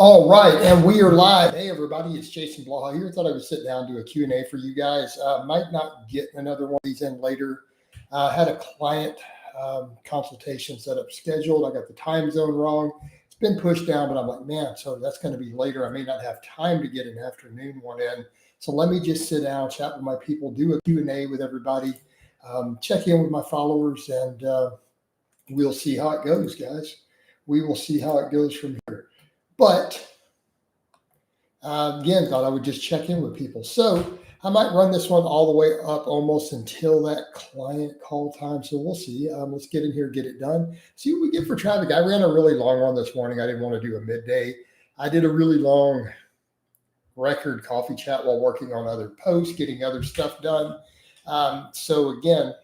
All right, and we are live. Hey, everybody, it's Jason Blaha here. Thought I would sit down and do a Q&A for you guys. Might not get another one of these in later. Had a client consultation set up scheduled. I got the time zone wrong. It's been pushed down, but I'm like, man, so that's going to be later. I may not have time to get an afternoon one in. So let me just sit down, chat with my people, do a Q&A with everybody, check in with my followers, and we'll see how it goes, guys. We will see how it goes from here. But again, thought I would just check in with people. So I might run this one all the way up almost until that client call time. So we'll see. Let's get in here, get it done. See what we get for traffic. I ran a really long one this morning. I didn't want to do a midday. I did a really long record coffee chat while working on other posts, getting other stuff done. So again,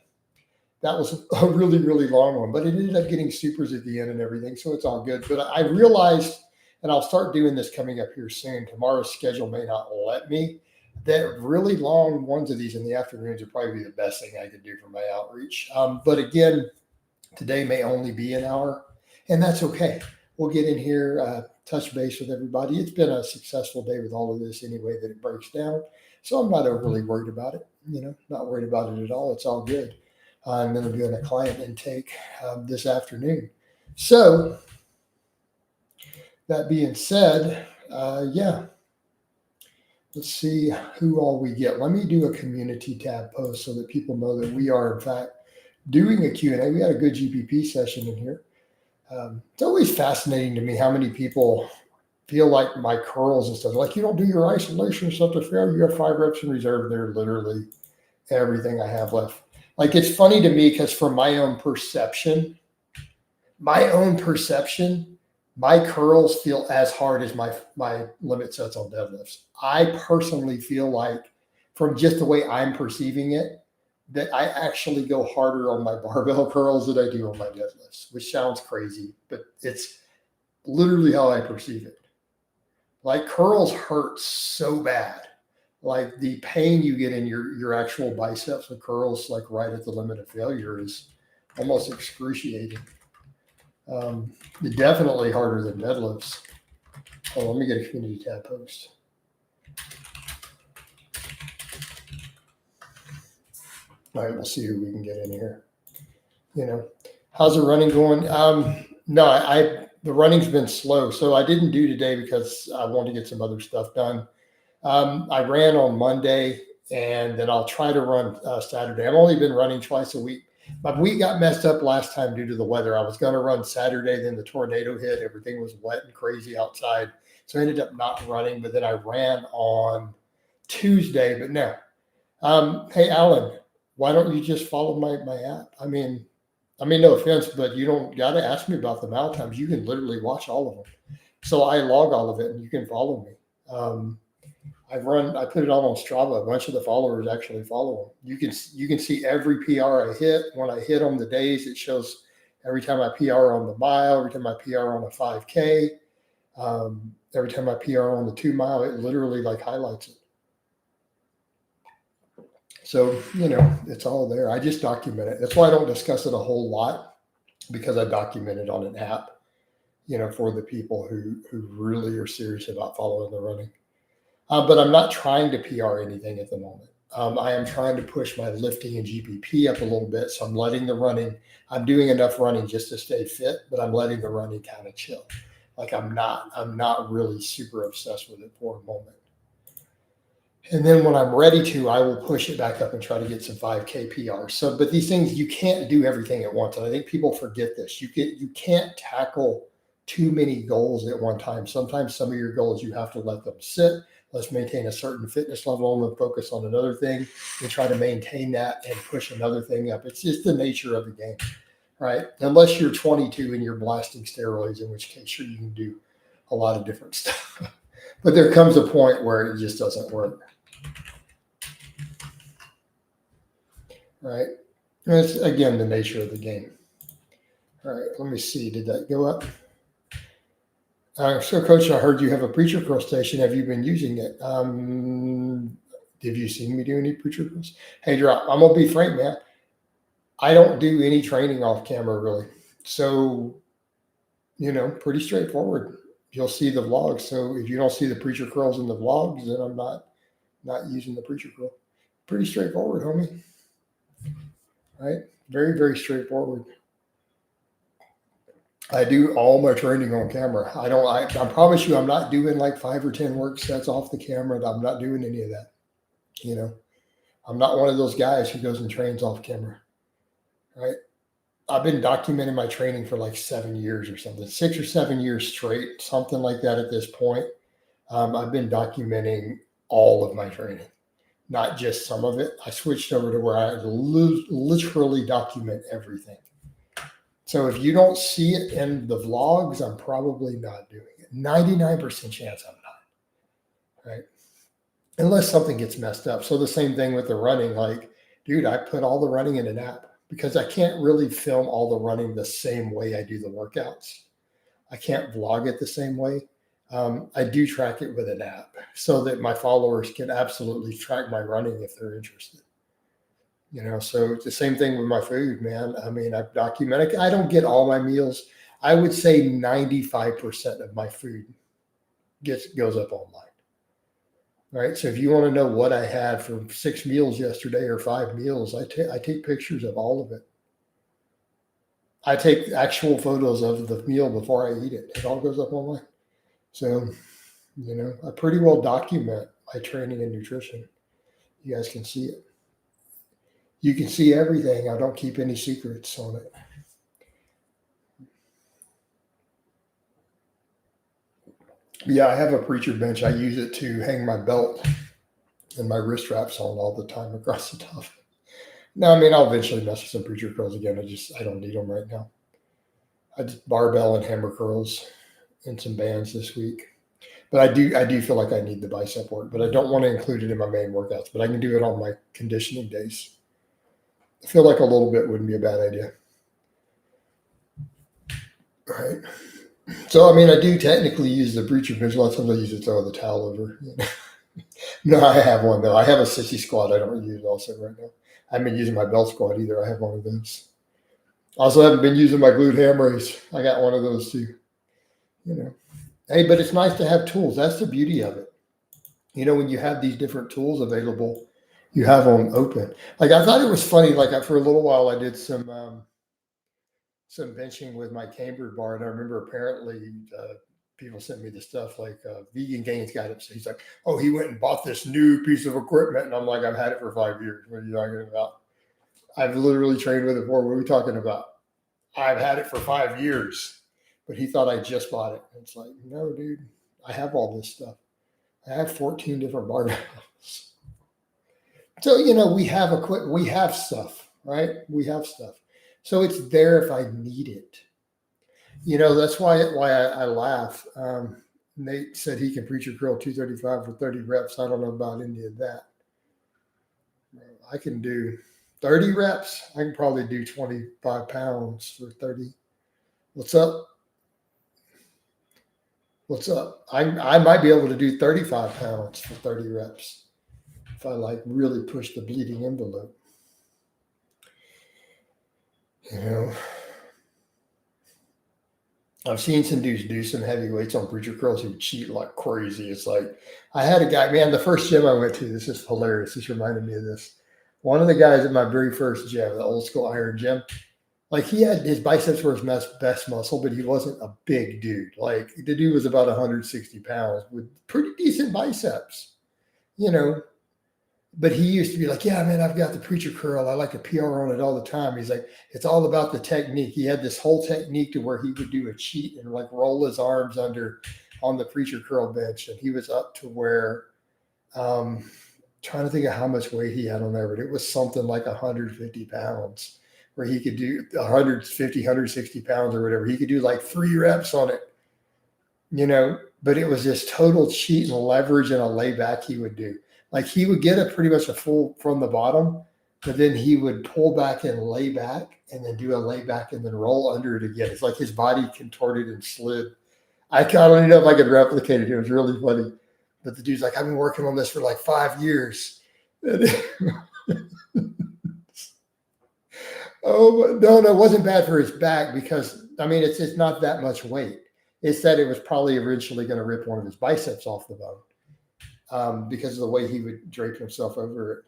that was a really, really long one, but it ended up getting supers at the end and everything. So it's all good. But I realized, and I'll start doing this coming up here soon. Tomorrow's schedule may not let me. That really long ones of these in the afternoons would probably be the best thing I could do for my outreach. But again, today may only be an hour, and that's okay. We'll get in here, touch base with everybody. It's been a successful day with all of this anyway that it breaks down. So I'm not overly worried about it, not worried about it at all. It's all good. I'm going to be doing a client intake this afternoon. So that being said, let's see who all we get. Let me do a community tab post so that people know that we are, in fact, doing a Q&A. We had a good GPP session in here. It's always fascinating to me how many people feel like my curls and stuff, like you don't do your isolation stuff to fail. You have 5 reps in reserve. They're literally everything I have left. Like, it's funny to me because from my own perception, my curls feel as hard as my limit sets on deadlifts. I personally feel like, from just the way I'm perceiving it, that I actually go harder on my barbell curls than I do on my deadlifts, which sounds crazy, but it's literally how I perceive it. Like, curls hurt so bad. Like, the pain you get in your actual biceps with curls, like right at the limit of failure, is almost excruciating. Definitely harder than deadlifts. Oh, let me get a community tab post. All right, we'll see who we can get in here. How's the running going? No, the running's been slow, so I didn't do today because I wanted to get some other stuff done. I ran on Monday, and then I'll try to run Saturday. I've only been running twice a week. My week got messed up last time due to the weather. I was going to run Saturday, then the tornado hit. Everything was wet and crazy outside. So I ended up not running, but then I ran on Tuesday. But no. Hey, Alan, why don't you just follow my app? I mean, no offense, but you don't got to ask me about the mile times. You can literally watch all of them. So I log all of it, and you can follow me. I put it on Strava. A bunch of the followers actually follow them. You can see every PR I hit. When I hit on the days, it shows every time I PR on the mile, every time I PR on a 5K, every time I PR on the 2 mile, it literally like highlights it. So, it's all there. I just document it. That's why I don't discuss it a whole lot, because I document it on an app, for the people who really are serious about following the running. But I'm not trying to PR anything at the moment. I am trying to push my lifting and GPP up a little bit. So I'm letting the running, I'm doing enough running just to stay fit, but I'm letting the running kind of chill. Like, I'm not really super obsessed with it for a moment. And then when I'm ready to, I will push it back up and try to get some 5K PRs. So, but these things, you can't do everything at once. And I think people forget this. You can't tackle too many goals at one time. Sometimes some of your goals, you have to let them sit. Let's maintain a certain fitness level and focus on another thing and try to maintain that and push another thing up. It's just the nature of the game, right? Unless you're 22 and you're blasting steroids, in which case sure, you can do a lot of different stuff. But there comes a point where it just doesn't work, right? And it's, again, the nature of the game. All right, let me see. Did that go up? So, Coach, I heard you have a preacher curl station. Have you been using it? Have you seen me do any preacher curls? Hey, Drop, I'm going to be frank, man. I don't do any training off camera, really. So, pretty straightforward. you'll see the vlogs. So if you don't see the preacher curls in the vlogs, then I'm not using the preacher curl. Pretty straightforward, homie. Right? Very, very straightforward. I do all my training on camera. I promise you, I'm not doing like 5 or 10 work sets off the camera. I'm not doing any of that. You know, I'm not one of those guys who goes and trains off camera. Right? I've been documenting my training for like 7 years or something, 6 or 7 years straight, something like that at this point. I've been documenting all of my training, not just some of it. I switched over to where I literally document everything. So if you don't see it in the vlogs, I'm probably not doing it. 99% chance I'm not, right? Unless something gets messed up. So the same thing with the running. Like, dude, I put all the running in an app because I can't really film all the running the same way I do the workouts. I can't vlog it the same way. I do track it with an app so that my followers can absolutely track my running if they're interested. You know, so it's the same thing with my food, man. I mean, I've documented, I don't get all my meals. I would say 95% of my food goes up online. Right. So if you want to know what I had for 6 meals yesterday or 5 meals, I take pictures of all of it. I take actual photos of the meal before I eat it. It all goes up online. So, you know, I pretty well document my training and nutrition. You guys can see it. You can see everything. I don't keep any secrets on it. Yeah, I have a preacher bench. I use it to hang my belt and my wrist wraps on all the time across the top. No, I mean, I'll eventually mess with some preacher curls again. I don't need them right now. I just barbell and hammer curls and some bands this week. But I do feel like I need the bicep work, but I don't want to include it in my main workouts, but I can do it on my conditioning days. I feel like a little bit wouldn't be a bad idea. All right. So, I mean, I do technically use the preacher bench. A lot of times I use it to throw the towel over. No, I have one, though. I have a sissy squat I don't use also right now. I haven't been using my belt squat either. I have one of those. Also haven't been using my glute ham raise. I got one of those too. You know. Hey, but it's nice to have tools. That's the beauty of it. You know, when you have these different tools available, you have them open. Like, I thought it was funny. Like, for a little while, I did some benching with my cambered bar, and I remember apparently people sent me the stuff like Vegan Gains got it. So he's like, "Oh, he went and bought this new piece of equipment," and I'm like, "I've had it for 5 years. What are you talking about? I've literally trained with it before. What are we talking about? I've had it for 5 years." But he thought I just bought it. It's like, no, dude, I have all this stuff. I have 14 different barbells. So, you know, we have stuff, right? We have stuff. So it's there if I need it. You know, that's why I laugh. Nate said he can preacher curl 235 for 30 reps. I don't know about any of that. I can do 30 reps. I can probably do 25 pounds for 30. What's up? What's up? I might be able to do 35 pounds for 30 reps if I like really push the bleeding envelope. You know, I've seen some dudes do some heavy weights on preacher curls who cheat like crazy. It's like, I had a guy, man, the first gym I went to, this is hilarious. This reminded me of this. One of the guys at my very first gym, the old school iron gym, like his biceps were his best muscle, but he wasn't a big dude. Like the dude was about 160 pounds with pretty decent biceps, you know. But he used to be like, "Yeah, man, I've got the preacher curl. I like to PR on it all the time." He's like, "It's all about the technique." He had this whole technique to where he would do a cheat and like roll his arms under on the preacher curl bench. And he was up to where, trying to think of how much weight he had on there, but it was something like 150 pounds where he could do 150, 160 pounds or whatever. He could do like 3 reps on it, you know, but it was this total cheat and leverage and a layback he would do. Like he would get pretty much a full from the bottom, but then he would pull back and lay back and then do a lay back and then roll under it again. It's like his body contorted and slid. I don't even know if I could replicate it. It was really funny. But the dude's like, "I've been working on this for like 5 years." Oh, no, it wasn't bad for his back because, I mean, it's not that much weight. It said it was probably originally going to rip one of his biceps off the bone because of the way he would drape himself over it.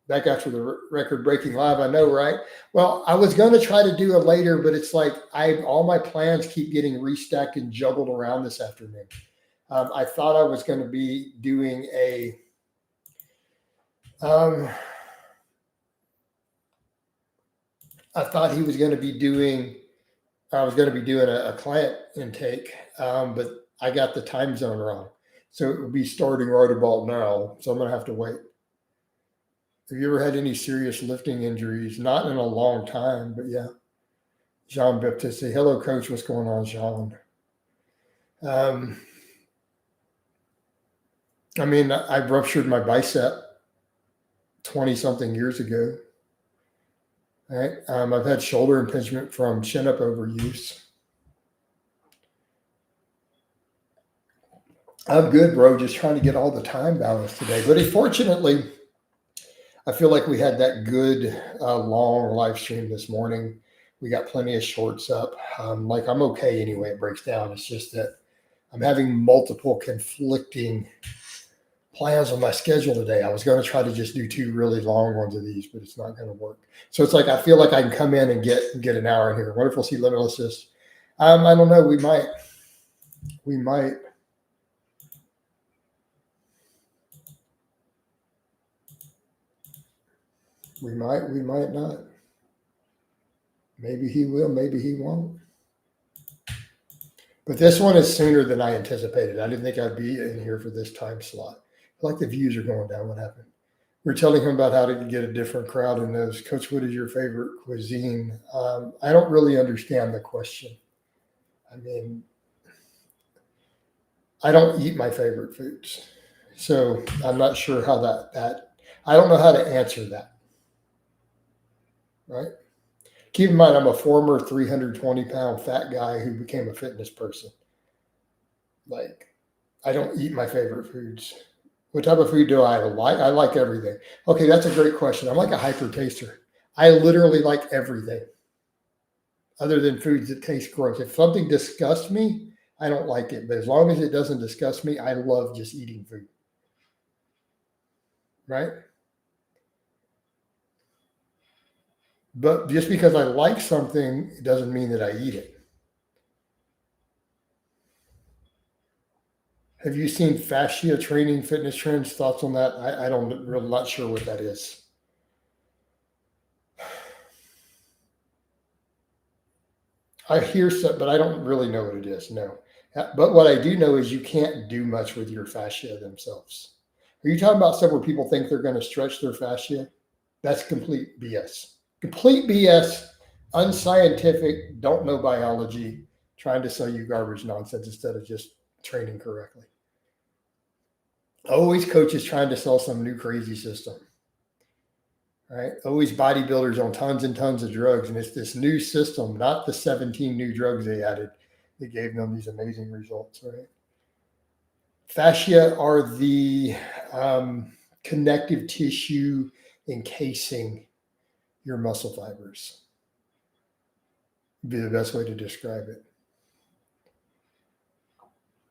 Back after the record-breaking live, I know, right? Well, I was going to try to do it later, but it's like all my plans keep getting restacked and juggled around this afternoon. I thought I was going to be doing I thought he was going to be doing. I was going to be doing a client intake, but I got the time zone wrong, so it will be starting right about now. So I'm going to have to wait. Have you ever had any serious lifting injuries? Not in a long time, but yeah. Jean Baptiste, say, hello, coach. What's going on, Jean? I mean, I ruptured my bicep 20-something years ago. Right? I've had shoulder impingement from chin-up overuse. I'm good, bro. Just trying to get all the time balance today. But fortunately, I feel like we had that good long live stream this morning. We got plenty of shorts up. Like I'm okay anyway. It breaks down. It's just that I'm having multiple conflicting plans on my schedule today. I was going to try to just do 2 really long ones of these, but it's not going to work. So it's like I feel like I can come in and get an hour in here. What if we'll see limitlessness? I don't know. We might. We might not. Maybe he will, maybe he won't. But this one is sooner than I anticipated. I didn't think I'd be in here for this time slot. I feel like the views are going down. What happened? We're telling him about how to get a different crowd in those. Coach, what is your favorite cuisine? I don't really understand the question. I mean, I don't eat my favorite foods. So I'm not sure how that I don't know how to answer that. Right? Keep in mind, I'm a former 320-pound fat guy who became a fitness person. Like, I don't eat my favorite foods. What type of food do I like? I like everything. Okay, that's a great question. I'm like a hyper taster. I literally like everything other than foods that taste gross. If something disgusts me, I don't like it. But as long as it doesn't disgust me, I love just eating food. Right? But just because I like something, it doesn't mean that I eat it. Have you seen fascia training fitness trends? Thoughts on that? I'm really not sure what that is. I hear some, but I don't really know what it is. No. But what I do know is you can't do much with your fascia themselves. Are you talking about stuff where people think they're going to stretch their fascia? That's complete BS. Complete BS, unscientific, don't know biology, trying to sell you garbage nonsense instead of just training correctly. Always coaches trying to sell some new crazy system. Right? Always bodybuilders on tons and tons of drugs. And it's this new system, not the 17 new drugs they added that gave them these amazing results. Right? Fascia are the connective tissue encasing your muscle fibers. Would be the best way to describe it.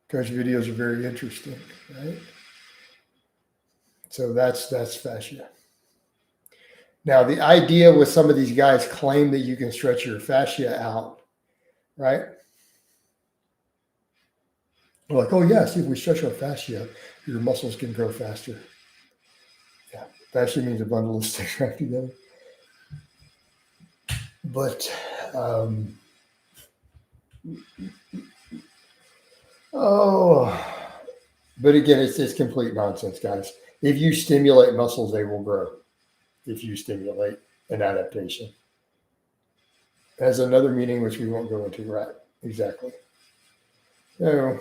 Coach videos are very interesting, right? So that's fascia. Now, the idea with some of these guys claim that you can stretch your fascia out, right? They're like, oh, yeah, see, if we stretch our fascia, your muscles can grow faster. Yeah, fascia means a bundle of sticks wrapped together. But, but again, it's complete nonsense, guys. If you stimulate muscles, they will grow. If you stimulate an adaptation. It has another meaning, which we won't go into, right? Exactly. So,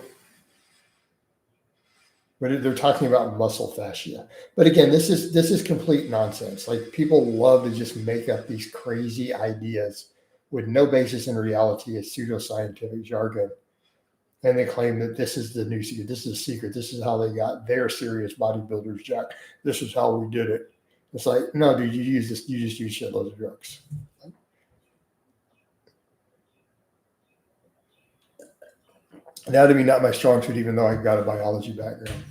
but they're talking about muscle fascia. But again, this is complete nonsense. Like people love to just make up these crazy ideas with no basis in reality as pseudoscientific jargon. And they claim that this is the new secret. This is a secret. This is how they got their serious bodybuilders, Jack. This is how we did it. It's like, no, dude, you just use shitloads of drugs. Anatomy, not my strong suit, even though I've got a biology background.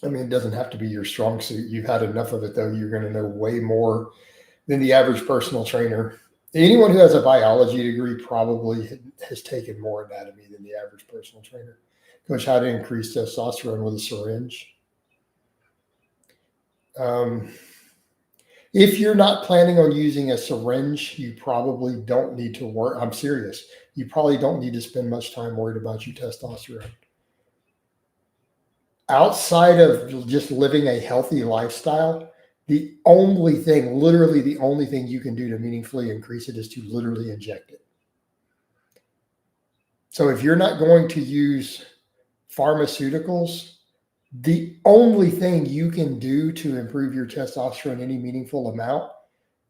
I mean, it doesn't have to be your strong suit. You've had enough of it, though. You're going to know way more than the average personal trainer. Anyone who has a biology degree probably has taken more anatomy than the average personal trainer. Coach, how to increase testosterone with a syringe. If you're not planning on using a syringe, you probably don't need to work. I'm serious. You probably don't need to spend much time worried about your testosterone. Outside of just living a healthy lifestyle, the only thing, literally the only thing you can do to meaningfully increase it is to literally inject it. So if you're not going to use pharmaceuticals, the only thing you can do to improve your testosterone any meaningful amount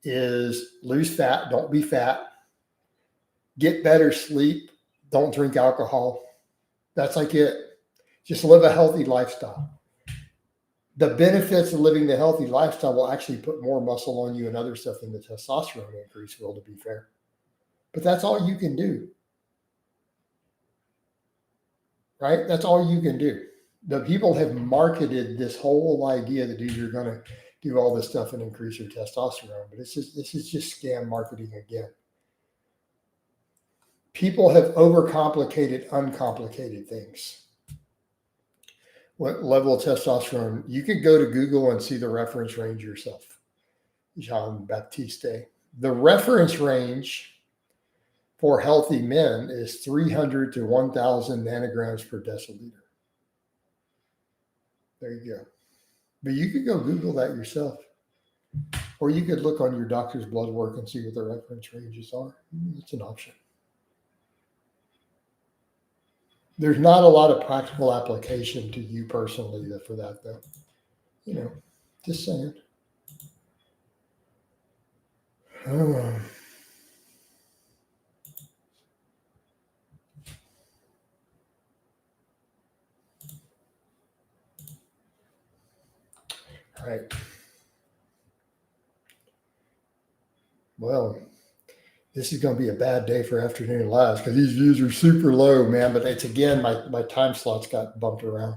is lose fat, don't be fat, get better sleep, don't drink alcohol. That's like it. Just live a healthy lifestyle. The benefits of living the healthy lifestyle will actually put more muscle on you and other stuff than the testosterone increase will, to be fair. But that's all you can do. Right? That's all you can do. The people have marketed this whole idea that you're going to do all this stuff and increase your testosterone, but this is just scam marketing again. People have overcomplicated uncomplicated things. What level of testosterone? You could go to Google and see the reference range yourself. Jean Baptiste. The reference range for healthy men is 300 to 1,000 nanograms per deciliter. There you go. But you could go Google that yourself. Or you could look on your doctor's blood work and see what the reference ranges are. It's an option. There's not a lot of practical application to you personally for that, though. You know, just saying. All right. Well, this is going to be a bad day for afternoon lives because these views are super low, man. But it's, again, my time slots got bumped around.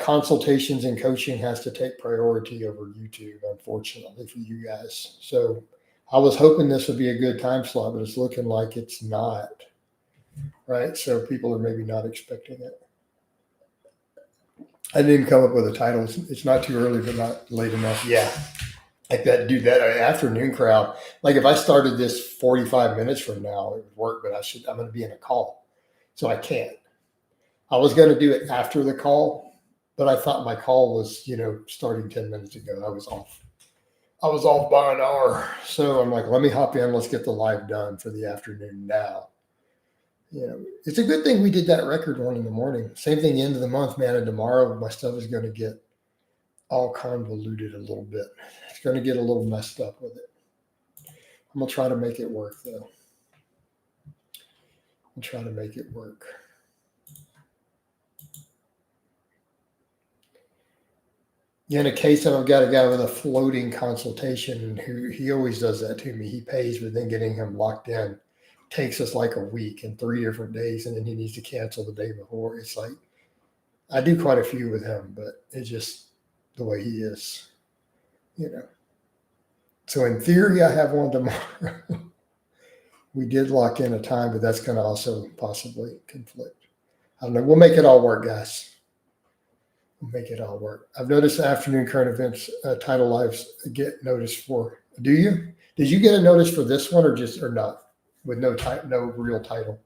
Consultations and coaching has to take priority over YouTube, unfortunately, for you guys. So I was hoping this would be a good time slot, but it's looking like it's not. Right? So people are maybe not expecting it. I didn't come up with a title. It's not too early, but not late enough. Yeah. Like that, dude, that afternoon crowd. Like if I started this 45 minutes from now, it would work, but I'm going to be in a call. So I can't. I was going to do it after the call, but I thought my call was, starting 10 minutes ago. I was off by an hour. So I'm like, let me hop in. Let's get the live done for the afternoon now. It's a good thing we did that record one in the morning. Same thing, end of the month, man. And tomorrow my stuff is going to get all convoluted a little bit. It's going to get a little messed up with it. I'm going to try to make it work, though. I'll try to make it work. In a case of I've got a guy with a floating consultation who he always does that to me. He pays, but then getting him locked in takes us like a week and 3 different days, and then he needs to cancel the day before. It's like, I do quite a few with him, but it's just the way he is, So in theory, I have one tomorrow. We did lock in a time, but that's going to also possibly conflict. I don't know. We'll make it all work, guys. We'll make it all work. I've noticed afternoon current events title lives get noticed for. Do you? Did you get a notice for this one or not? With no real title.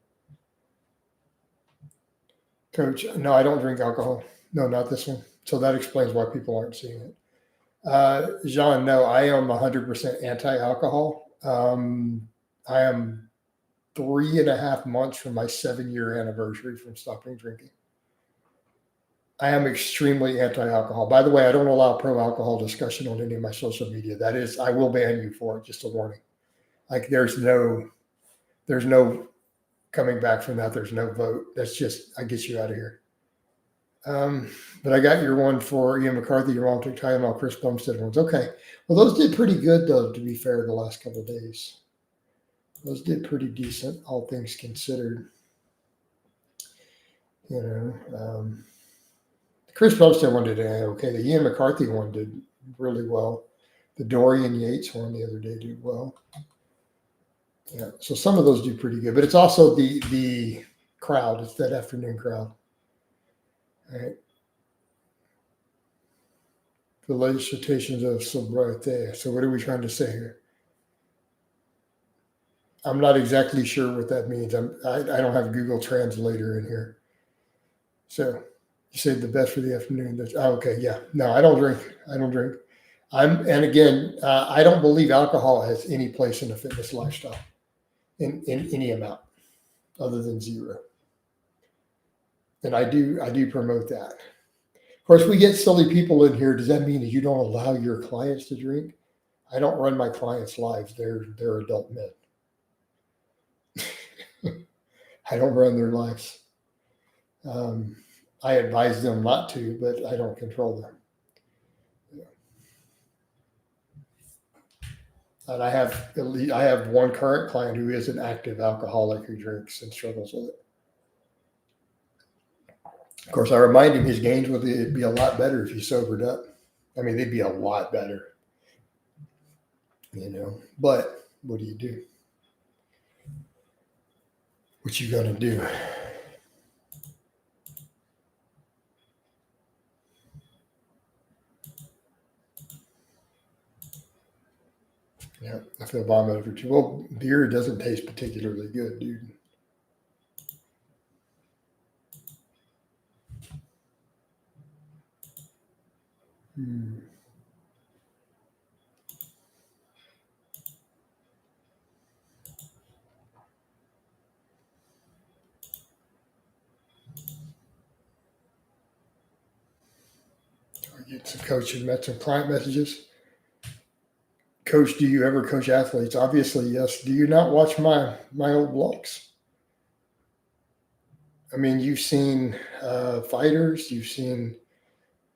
Coach, no, I don't drink alcohol. No, not this one. So that explains why people aren't seeing it. Jean, no, I am 100% anti-alcohol. I am 3.5 months from my 7-year anniversary from stopping drinking. I am extremely anti-alcohol. By the way, I don't allow pro-alcohol discussion on any of my social media. That is, I will ban you for it, just a warning. Like there's no coming back from that. There's no vote. That's just, I get you out of here. But I got your one for Ian McCarthy, your mom took Tylenol, Chris Bumstead ones. Okay. Well, those did pretty good, though, to be fair, the last couple of days. Those did pretty decent, all things considered. You know, Chris Bumstead one did okay. The Ian McCarthy one did really well. The Dorian Yates one the other day did well. Yeah, so some of those do pretty good, but it's also the crowd. It's that afternoon crowd. All right. The legislations of sobriety. So what are we trying to say here? I'm not exactly sure what that means. I don't have Google Translator in here. So you said the best for the afternoon. Okay, yeah. No, I don't drink. I don't drink. And again, I don't believe alcohol has any place in a fitness lifestyle in any amount other than zero. And I do promote that. Of course, we get silly people in here. Does that mean that you don't allow your clients to drink? I don't run my clients' lives. They're adult men. I don't run their lives. I advise them not to, but I don't control them. And I have one current client who is an active alcoholic who drinks and struggles with it. Of course, I remind him his gains would be a lot better if he sobered up. I mean, they'd be a lot better, you know. But what do you do? What you gonna do? Yeah, I feel vomited for too. Well, beer doesn't taste particularly good, dude. Hmm. I get some coaching, met some client messages. Coach, do you ever coach athletes? Obviously, yes. Do you not watch my old blogs? I mean, you've seen fighters, you've seen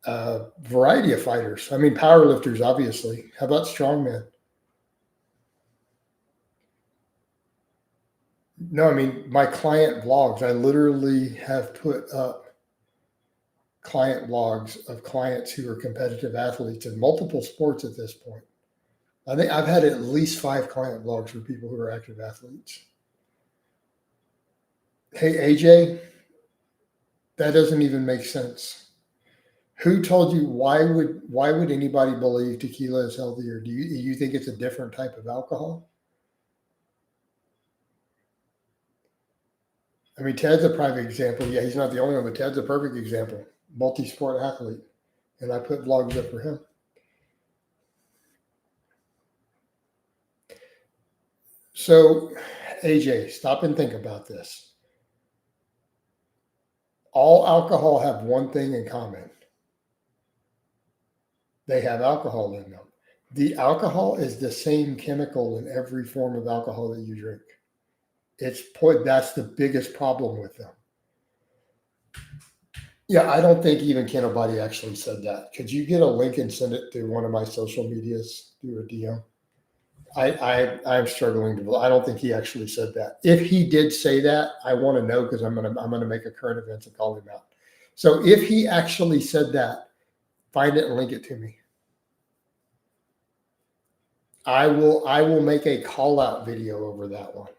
a variety of fighters. I mean, powerlifters, obviously. How about strongmen? No, I mean, my client blogs, I literally have put up client blogs of clients who are competitive athletes in multiple sports at this point. I think I've had at least 5 client blogs for people who are active athletes. Hey, AJ, that doesn't even make sense. Who told you why would anybody believe tequila is healthier? Do you think it's a different type of alcohol? I mean, Ted's a private example. Yeah, he's not the only one, but Ted's a perfect example. Multi-sport athlete. And I put vlogs up for him. So, AJ, stop and think about this. All alcohol have one thing in common. They have alcohol in them. The alcohol is the same chemical in every form of alcohol that you drink. That's the biggest problem with them. Yeah, I don't think even Kenobody actually said that. Could you get a link and send it to one of my social medias through a DM? I'm struggling to. I don't think he actually said that. If he did say that, I want to know because I'm gonna make a current events and call him out. So if he actually said that, find it and link it to me. I will make a call out video over that one.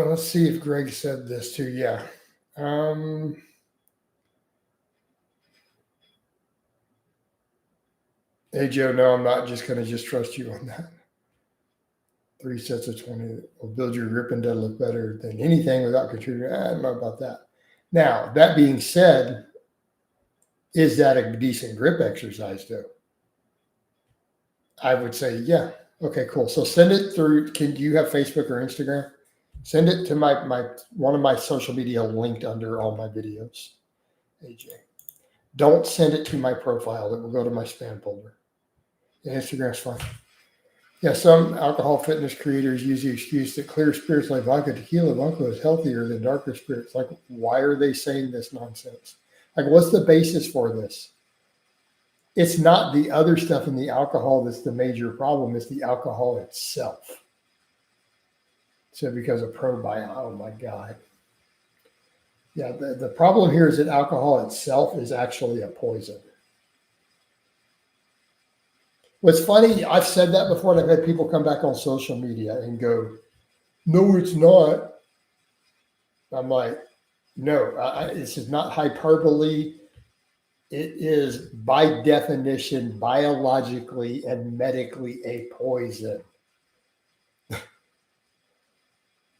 Let's see if Greg said this too. Yeah. Hey Joe, no, I'm not just gonna trust you on that. 3 sets of 20 will build your grip and deadlift better than anything without contributing. I don't know about that. Now, that being said, is that a decent grip exercise though? I would say, yeah. Okay, cool. So send it through. Do you have Facebook or Instagram? Send it to my one of my social media linked under all my videos. AJ. Don't send it to my profile. It will go to my spam folder. Yeah, Instagram's fine. Yeah, some alcohol fitness creators use the excuse that clear spirits like vodka, tequila, vodka is healthier than darker spirits. Like, why are they saying this nonsense? Like, what's the basis for this? It's not the other stuff in the alcohol that's the major problem. It's the alcohol itself. So because of probiotics, oh my God. Yeah, the problem here is that alcohol itself is actually a poison. What's funny, I've said that before, and I've had people come back on social media and go, no, it's not. I'm like, no, this is not hyperbole. It is by definition, biologically and medically a poison.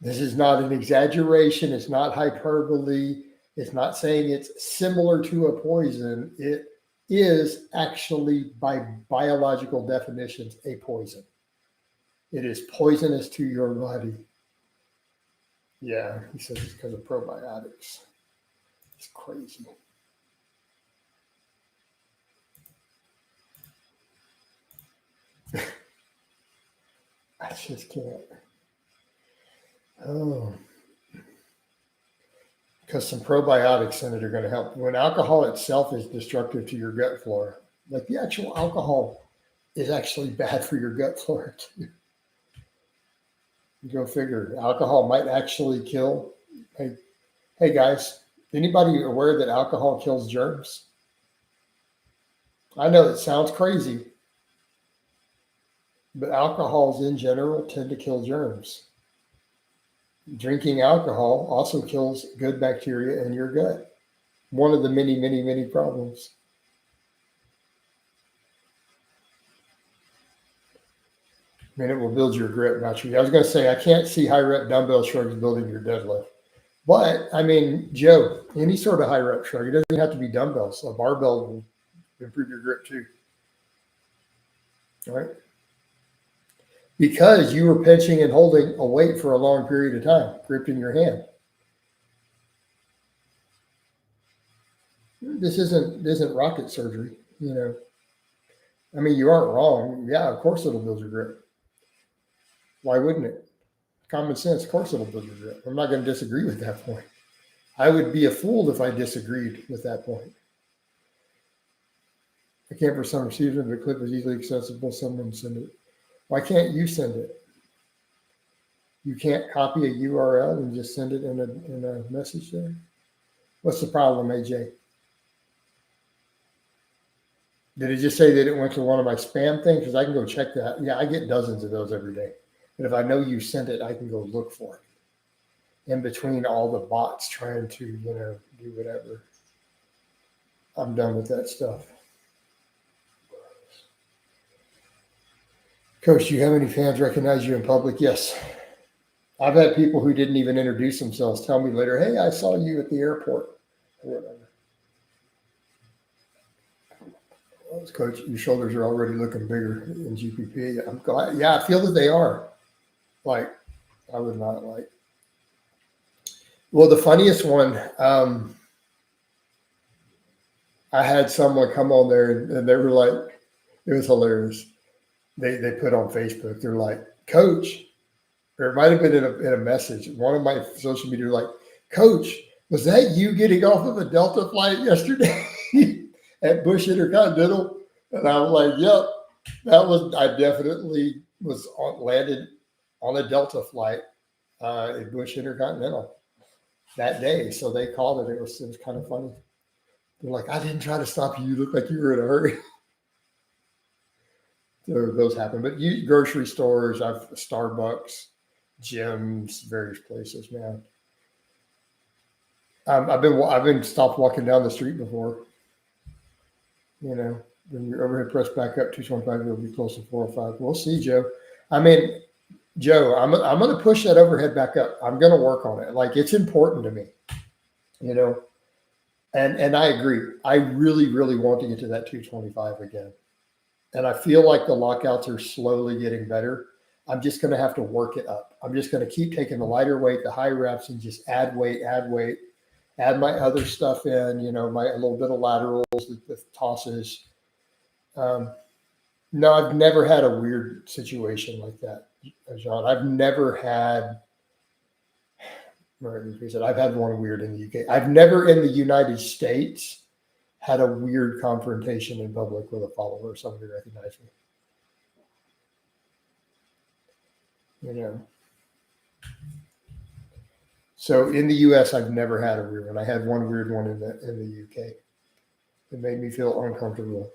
This is not an exaggeration. It's not hyperbole. It's not saying it's similar to a poison. It is actually, by biological definitions, a poison. It is poisonous to your body. Yeah, he says it's because of probiotics. It's crazy. I just can't. Oh, because some probiotics in it are going to help. When alcohol itself is destructive to your gut flora, like the actual alcohol is actually bad for your gut flora too. Go figure. Alcohol might actually kill. Hey guys, anybody aware that alcohol kills germs? I know it sounds crazy, but alcohols in general tend to kill germs. Drinking alcohol also kills good bacteria in your gut. One of the many, many, many problems. I mean, it will build your grit naturally. I was going to say, I can't see high rep dumbbell shrugs building your deadlift. But, I mean, Joe, any sort of high rep shrug, it doesn't have to be dumbbells. A barbell will improve your grip too. All right? Because you were pinching and holding a weight for a long period of time, gripped in your hand. This isn't rocket surgery, you know. I mean, you aren't wrong. Yeah, of course it'll build your grip. Why wouldn't it? Common sense, of course it'll build your grip. I'm not going to disagree with that point. I would be a fool if I disagreed with that point. I can't for some reason. The clip is easily accessible. Someone send it. Why can't you send it? You can't copy a URL and just send it in a message there? What's the problem, AJ? Did it just say that it went to one of my spam things? Because I can go check that. Yeah, I get dozens of those every day. And if I know you sent it, I can go look for it. In between all the bots trying to, do whatever. I'm done with that stuff. Coach, do you have any fans recognize you in public? Yes. I've had people who didn't even introduce themselves tell me later, hey, I saw you at the airport or whatever. Well, Coach, your shoulders are already looking bigger in GPP. I'm glad. Yeah, I feel that they are. Like, I would not like. Well, the funniest one, I had someone come on there and they were like, it was hilarious. They put on Facebook, they're like, Coach, or it might have been in a message. One of my social media, like, Coach, was that you getting off of a Delta flight yesterday at Bush Intercontinental? And I was like, yep, I definitely was landed on a Delta flight at Bush Intercontinental that day. So they called it. It was kind of funny. They're like, I didn't try to stop you. You look like you were in a hurry. So those happen. But grocery stores, Starbucks, gyms, various places, man. I've been stopped walking down the street before. When your overhead press back up 225, it'll be close to 405. We'll see, Joe. I mean, Joe, I'm going to push that overhead back up. I'm going to work on it. Like, it's important to me, And I agree. I really, really want to get to that 225 again. and I feel like the lockouts are slowly getting better. I'm just going to have to work it up. I'm just going to keep taking the lighter weight, the high reps, and just add weight, add my other stuff in, my a little bit of laterals, the tosses. No, I've never had a weird situation like that, John. I've never had, I've had one weird in the UK. I've never in the United States had a weird confrontation in public with a follower or somebody recognized me. So in the US, I've never had a weird one. I had one weird one in the UK. It made me feel uncomfortable.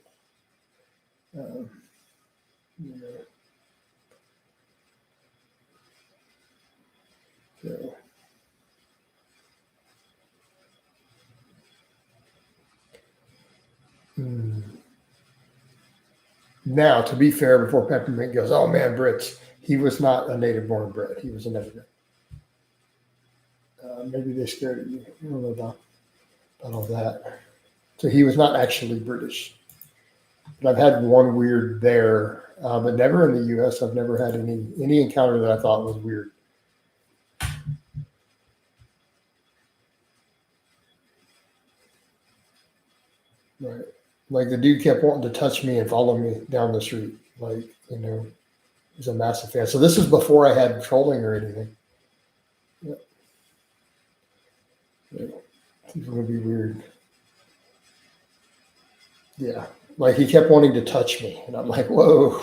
So. Now, to be fair, before Peppermint goes, oh man, Brits, he was not a native-born Brit. He was an immigrant. Maybe they scared of you. I don't know about all that. So he was not actually British. But I've had one weird there, but never in the U.S. I've never had any encounter that I thought was weird. Right. Like the dude kept wanting to touch me and follow me down the street. Like, he's a massive fan. So this is before I had trolling or anything. Yeah. It's going to be weird. Yeah. Like he kept wanting to touch me. And I'm like, whoa.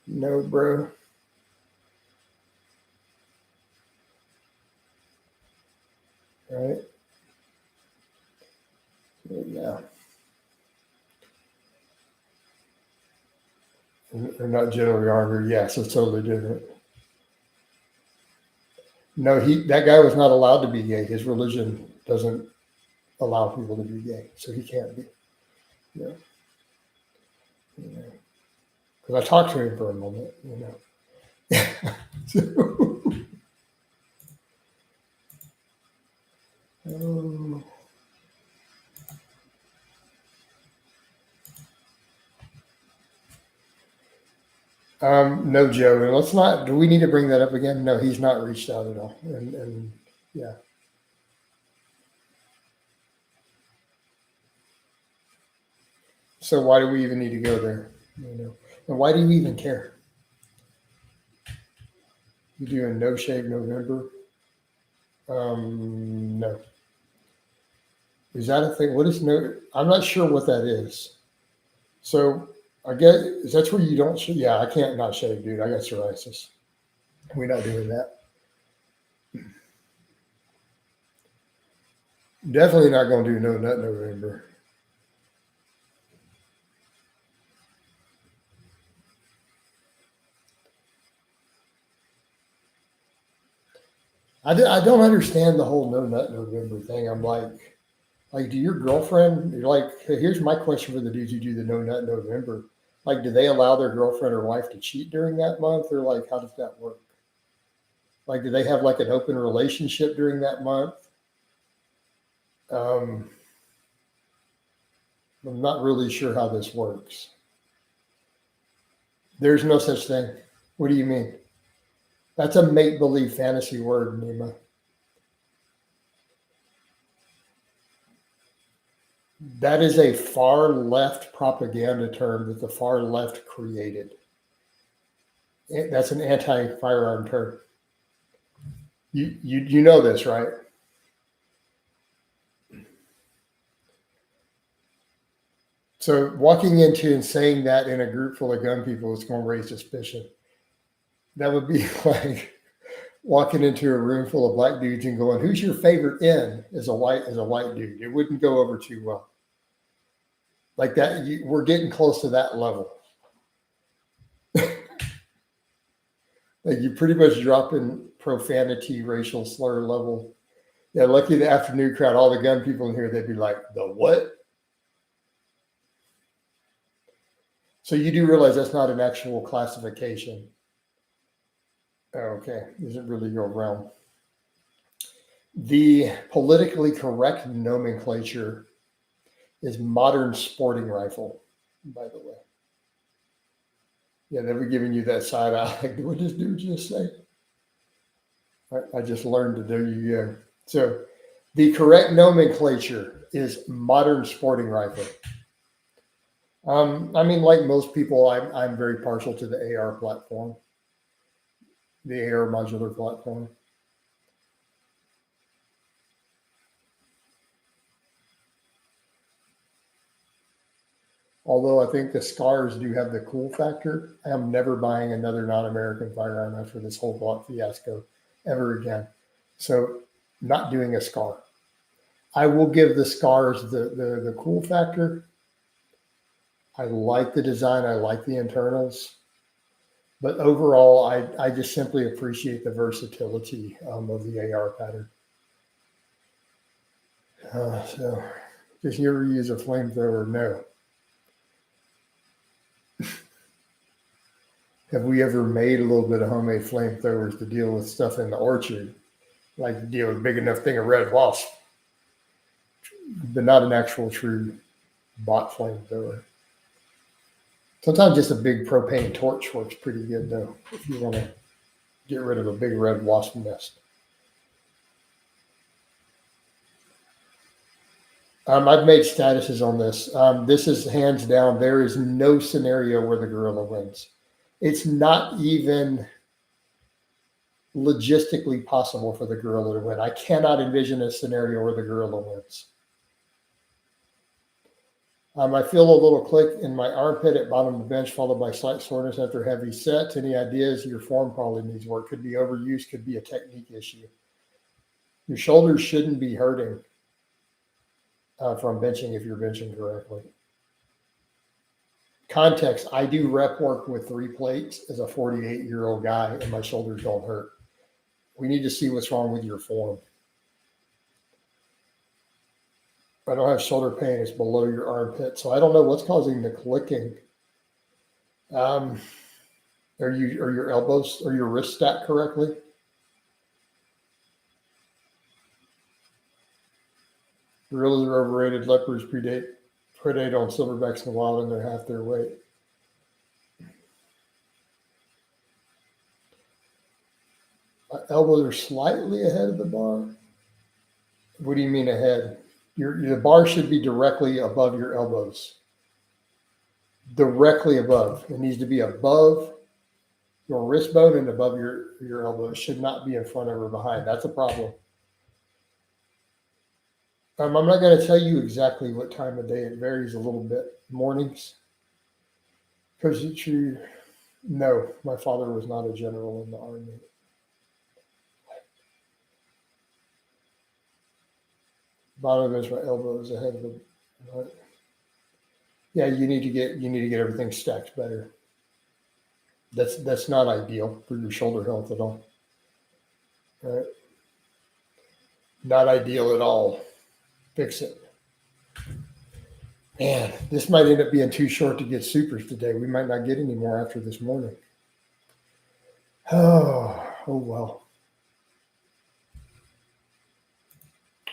No, bro. Right. Yeah. They're not generally armored. Yes, it's totally different. No, that guy was not allowed to be gay. His religion doesn't allow people to be gay, so he can't be. Yeah. Because I talked to him for a moment, No, Joe. And let's not. Do we need to bring that up again? No, he's not reached out at all. And yeah. So why do we even need to go there? And why do you even care? You doing no shave November? No. Is that a thing? What is no? I'm not sure what that is. So I guess that's where you don't. Yeah, I can't not shave, dude. I got psoriasis. We're not doing that. Definitely not going to do no nut November. I don't understand the whole no nut November thing. I'm like, do your girlfriend? You're like, hey, here's my question for the dudes who do the no nut November. Like, do they allow their girlfriend or wife to cheat during that month, or like, how does that work? Like, do they have like an open relationship during that month? I'm not really sure how this works. There's no such thing. What do you mean? That's a make-believe fantasy word, Nima. That is a far left propaganda term that the far left created. That's an anti-firearm term. You know this, right? So walking into and saying that in a group full of gun people is going to raise suspicion. That would be like walking into a room full of black dudes and going, "Who's your favorite in?" as a white dude. It wouldn't go over too well. Like that, we're getting close to that level. Like you pretty much drop in profanity, racial slur level. Yeah, lucky the afternoon crowd, all the gun people in here, they'd be like, "The what?" So you do realize that's not an actual classification. Okay, isn't really your realm. The politically correct nomenclature is modern sporting rifle. by the way. Yeah, they were giving you that side eye. Like, what does dude just say? I just learned to do you. Yeah. So the correct nomenclature is modern sporting rifle. I mean, like most people, I'm very partial to the AR platform, the AR modular platform. Although I think the scars do have the cool factor. I'm never buying another non-American firearm after this whole Glock fiasco ever again. So, not doing a scar. I will give the scars the cool factor. I like the design. I like the internals. But overall, I just simply appreciate the versatility of the AR pattern. So, does you ever use a flamethrower? No. Have we ever made a little bit of homemade flamethrowers to deal with stuff in the orchard, like to deal with a big enough thing of red wasp, but not an actual true bot flamethrower. Sometimes just a big propane torch works pretty good though, if you want to get rid of a big red wasp nest. I've made statuses on this. This is hands down. There is no scenario where the gorilla wins. It's not even logistically possible for the gorilla to win. I cannot envision a scenario where the gorilla wins. I feel a little click in my armpit at bottom of the bench, followed by slight soreness after heavy sets. Any ideas? Your form probably needs work. Could be overuse, could be a technique issue. Your shoulders shouldn't be hurting from benching if you're benching correctly. Context, I do rep work with 3 plates as a 48-year-old guy, and my shoulders don't hurt. We need to see what's wrong with your form. I don't have shoulder pain. It's below your armpit. So I don't know what's causing the clicking. Are your elbows or your wrists stacked correctly? Gorillas are overrated. Leopards predate on silverbacks in the wild, and they're half their weight. My elbows are slightly ahead of the bar. What do you mean ahead? The bar should be directly above your elbows. Directly above. It needs to be above your wrist bone and above your elbow. It should not be in front of or behind. That's a problem. I'm not going to tell you exactly what time of day. It varies a little bit. Mornings. Because no, my father was not a general in the army. Bottom of my elbow is ahead of the. Right. Yeah, you need to get everything stacked better. That's not ideal for your shoulder health at all. Right? Not ideal at all. Fix it. Man, this might end up being too short to get supers today. We might not get any more after this morning. Oh well.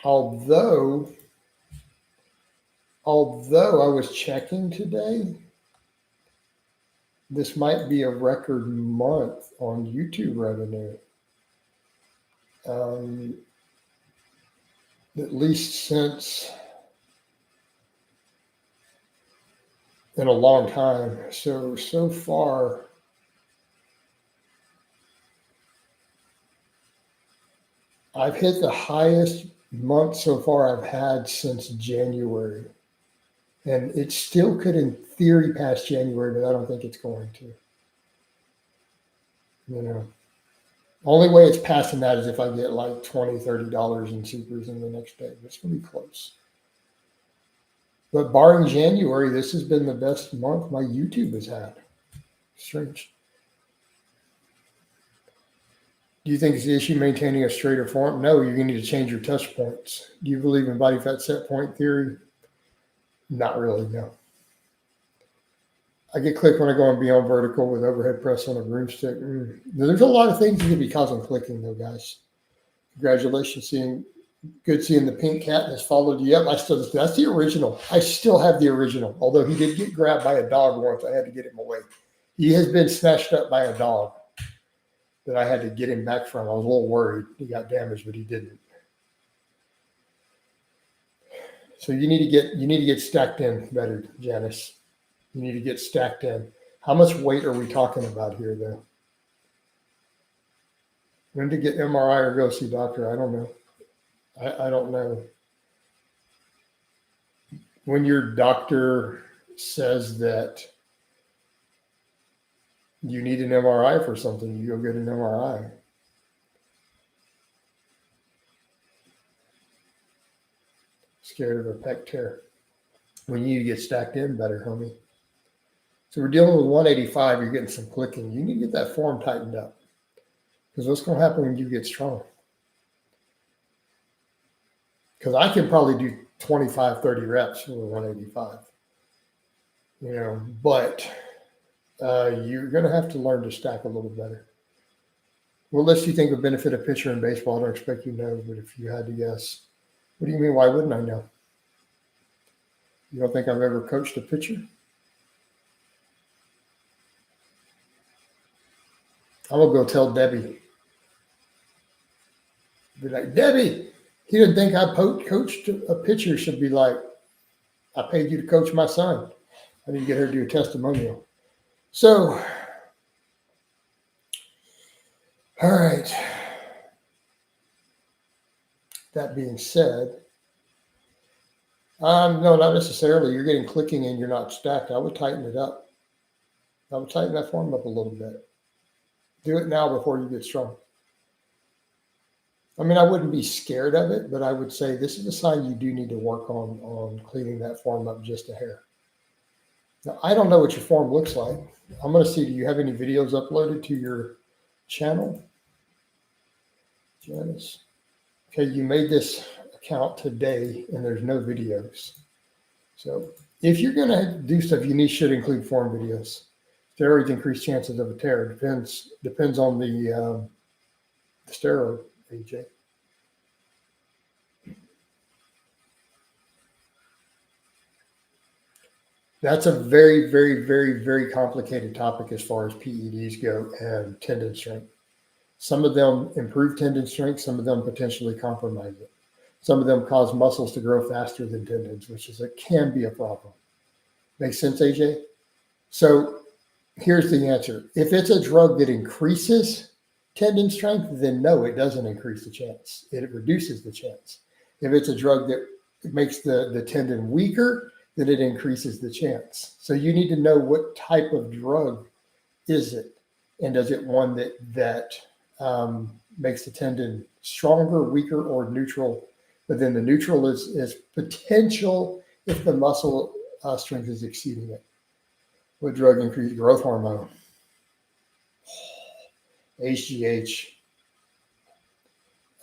Although I was checking today, this might be a record month on YouTube revenue. At least since in a long time. So far, I've hit the highest month so far I've had since January. And it still could, in theory, pass January, but I don't think it's going to. You know, only way it's passing that is if I get like $20, $30 in supers in the next day. It's going to be close. But barring January, this has been the best month my YouTube has had. Strange. Do you think it's the issue maintaining a straighter form? No, you're going to need to change your touch points. Do you believe in body fat set point theory? Not really, no. I get clicked when I go on beyond vertical with overhead press on a broomstick. There's a lot of things that could be causing clicking, though, guys. Congratulations seeing Good seeing the pink cat that's followed you up. That's the original. I still have the original. Although he did get grabbed by a dog once, I had to get him away. He has been snatched up by a dog that I had to get him back from. I was a little worried he got damaged, but he didn't. So you need to get stacked in better, Janice. You need to get stacked in. How much weight are we talking about here, though? When to get MRI or go see a doctor? I don't know. I don't know. When your doctor says that you need an MRI for something, you go get an MRI. Scared of a pec tear. We need to get stacked in better, homie. So we're dealing with 185. You're getting some clicking. You need to get that form tightened up. Because what's going to happen when you get strong? Because I can probably do 25, 30 reps for 185. But you're going to have to learn to stack a little better. What list do you think would benefit a pitcher in baseball? I don't expect you to know, but if you had to guess, what do you mean? Why wouldn't I know? You don't think I've ever coached a pitcher? I'm going to go tell Debbie. Be like, Debbie, he didn't think I coached a pitcher. Should be like, I paid you to coach my son. I need to get her to do a testimonial. So, all right. That being said, no, not necessarily. You're getting clicking and you're not stacked. I would tighten it up. I would tighten that form up a little bit. Do it now before you get strong. I mean, I wouldn't be scared of it, but I would say this is a sign you do need to work on cleaning that form up just a hair. Now, I don't know what your form looks like. I'm going to see, do you have any videos uploaded to your channel? Janice. Okay, you made this account today and there's no videos. So if you're going to do stuff, should include form videos. Steroids increase chances of a tear. Depends on the steroid, AJ. That's a very, very, very, very complicated topic as far as PEDs go and tendon strength. Some of them improve tendon strength. Some of them potentially compromise it. Some of them cause muscles to grow faster than tendons, which can be a problem. Make sense, AJ? So here's the answer. If it's a drug that increases tendon strength, then no, it doesn't increase the chance. It reduces the chance. If it's a drug that makes the tendon weaker, then it increases the chance. So you need to know what type of drug is it, and does it one that makes the tendon stronger, weaker, or neutral? But then the neutral is potential if the muscle strength is exceeding it. What drug increases growth hormone? HGH.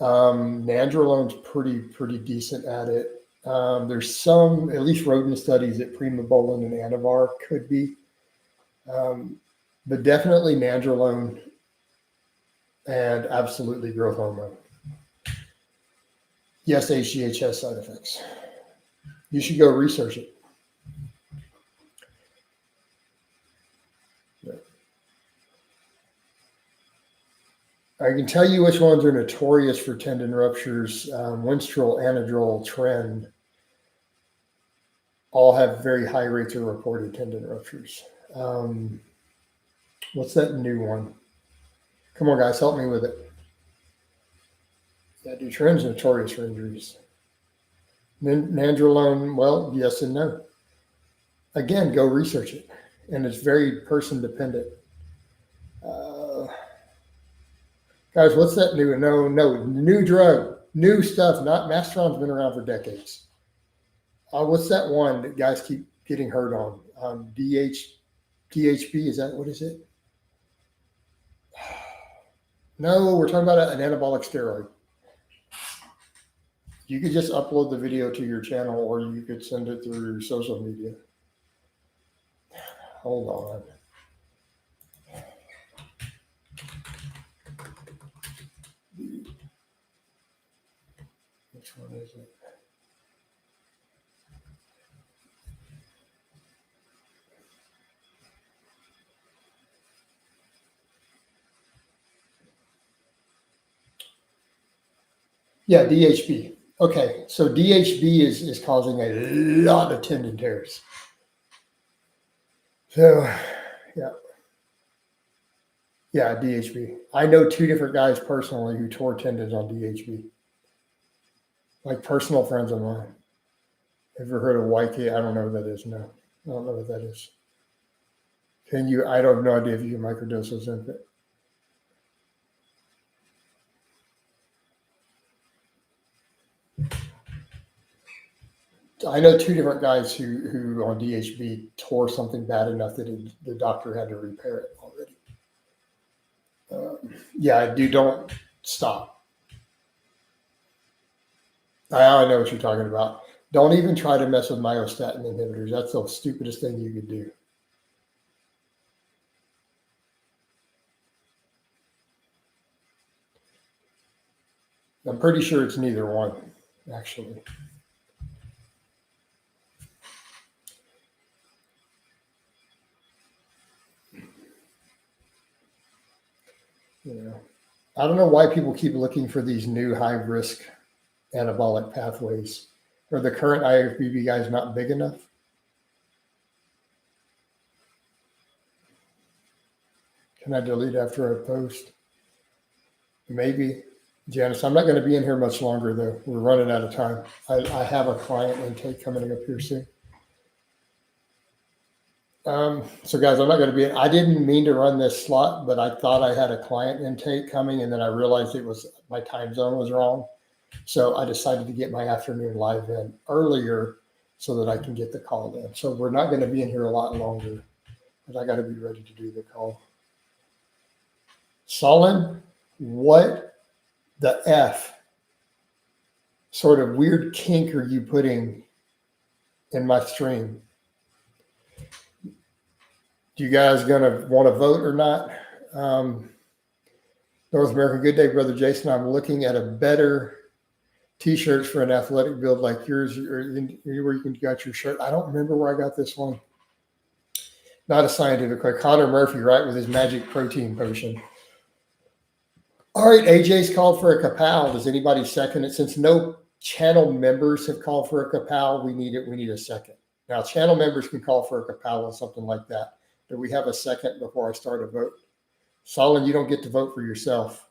Nandrolone's pretty decent at it. There's some, at least rodent studies, that primobolan and anavar could be. But definitely nandrolone and absolutely growth hormone. Yes, HGH has side effects. You should go research it. I can tell you which ones are notorious for tendon ruptures. Winstrol, Anadrol, Tren all have very high rates of reported tendon ruptures. What's that new one? Come on, guys, help me with it. Yeah, dude, Tren's notorious for injuries. Nandrolone, well, yes and no. Again, go research it. And it's very person dependent. Guys, what's that new? No, new drug, new stuff. Not Mastron's been around for decades. What's that one that guys keep getting hurt on? DHB, is that, what is it? No, we're talking about an anabolic steroid. You could just upload the video to your channel, or you could send it through social media. Hold on. Which is it? Yeah, DHB. Okay, so DHB is causing a lot of tendon tears. So, yeah, DHB. I know 2 different guys personally who tore tendons on DHB, like personal friends of mine. Ever heard of YK? I don't know what that is. No, I don't know what that is. Can you? I don't have no idea if you can microdose Ozempic. I know 2 different guys who on DHB tore something bad enough that the doctor had to repair it already. Yeah, don't stop. I know what you're talking about. Don't even try to mess with myostatin inhibitors. That's the stupidest thing you could do. I'm pretty sure it's neither one, actually. I don't know why people keep looking for these new high risk anabolic pathways. Are the current IFBB guys not big enough? Can I delete after I post? Maybe. Janice, I'm not going to be in here much longer, though. We're running out of time. I have a client intake coming up here soon. So, guys, I'm not going to be. I didn't mean to run this slot, but I thought I had a client intake coming, and then I realized it was my time zone was wrong. So I decided to get my afternoon live in earlier so that I can get the call in. So we're not going to be in here a lot longer, but I got to be ready to do the call. Solon, what the F sort of weird kink are you putting in my stream? Do you guys gonna want to vote or not? North American, good day, brother Jason. I'm looking at a better t-shirts for an athletic build like yours, or where you can got your shirt. I don't remember where I got this one. Not a scientific question. Connor Murphy, right, with his magic protein potion. All right, AJ's called for a kapow. Does anybody second it? Since no channel members have called for a kapow, we need it. We need a second. Now, channel members can call for a kapow or something like that. Do we have a second before I start a vote? Solon, you don't get to vote for yourself.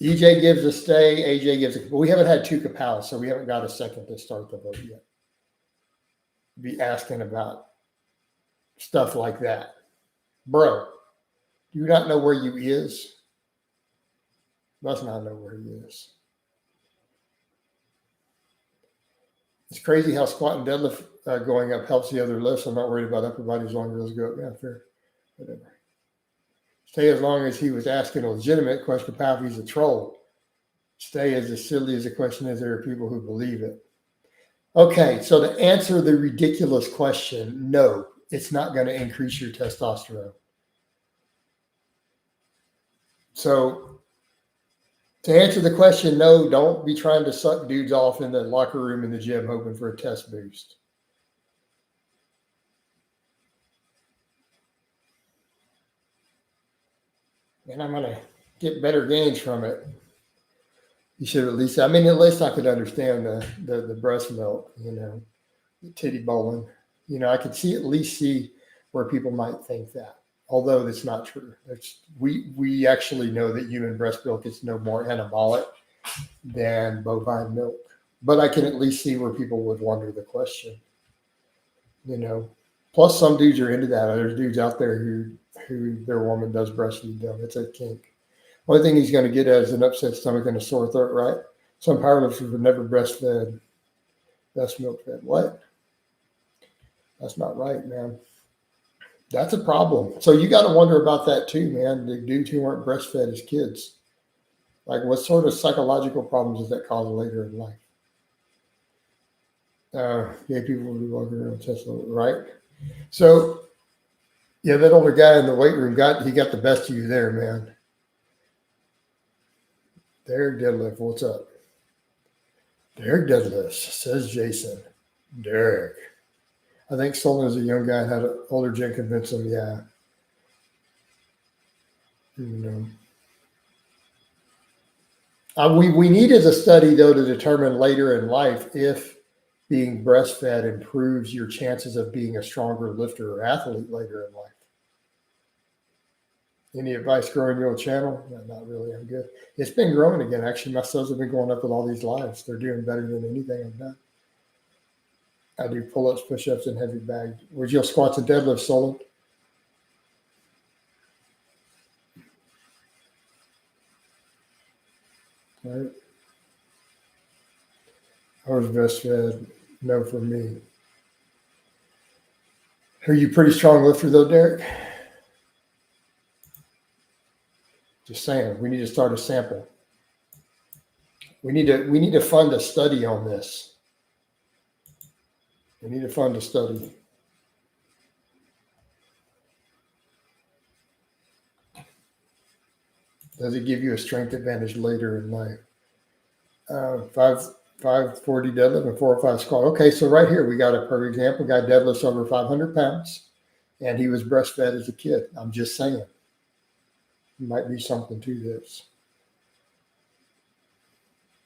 EJ gives a stay. AJ gives a. We haven't had 2 kapows, so we haven't got a second to start the vote yet. Be asking about stuff like that, bro. Do you not know where you is? Must not know where he is. It's crazy how squat and deadlift going up helps the other lifts. I'm not worried about upper body as long as those go up. Yeah, fair. Whatever. Stay as long as he was asking a legitimate question. If he's a troll. Stay as silly as the question is. There are people who believe it. Okay, so to answer the ridiculous question, no, it's not going to increase your testosterone. So to answer the question, no, don't be trying to suck dudes off in the locker room in the gym hoping for a test boost. And I'm going to get better gains from it. You should at least I could understand the breast milk, the titty bowling. I could at least see where people might think that. Although that's not true. We actually know that human breast milk is no more anabolic than bovine milk. But I can at least see where people would wonder the question. Plus some dudes are into that. There's dudes out there who their woman does breastfeed them. It's a kink. Only thing he's going to get is an upset stomach and a sore throat, right? Some powerlifters have never breastfed. That's milk fed. What? That's not right, man. That's a problem. So you got to wonder about that too, man. The dudes who weren't breastfed as kids. Like, what sort of psychological problems does that cause later in life? Gay people will be walking around Tesla, right? So, yeah, that older guy in the weight room got the best of you there, man. There, deadlift. What's up? Derek deadlifts, says Jason. Derek. I think Solon is a young guy and had an older gent convince him, yeah. You know. We needed a study, though, to determine later in life if being breastfed improves your chances of being a stronger lifter or athlete later in life. Any advice growing your channel? No, not really. I'm good. It's been growing again. Actually, my subs have been going up with all these lives. They're doing better than anything I've done. I do pull-ups, push-ups, and heavy bag. Where's your squats and deadlifts, Solon? All right. I was breastfed. No for me. Are you a pretty strong lifter, though, Derek? Just saying. We need to start a sample. We need to fund a study on this. We need to fund a study. Does it give you a strength advantage later in life? 540 deadlift and 405 squat. Okay, so right here we got a perfect example. Guy deadlifts over 500 pounds, and he was breastfed as a kid. I'm just saying. Might be something to this.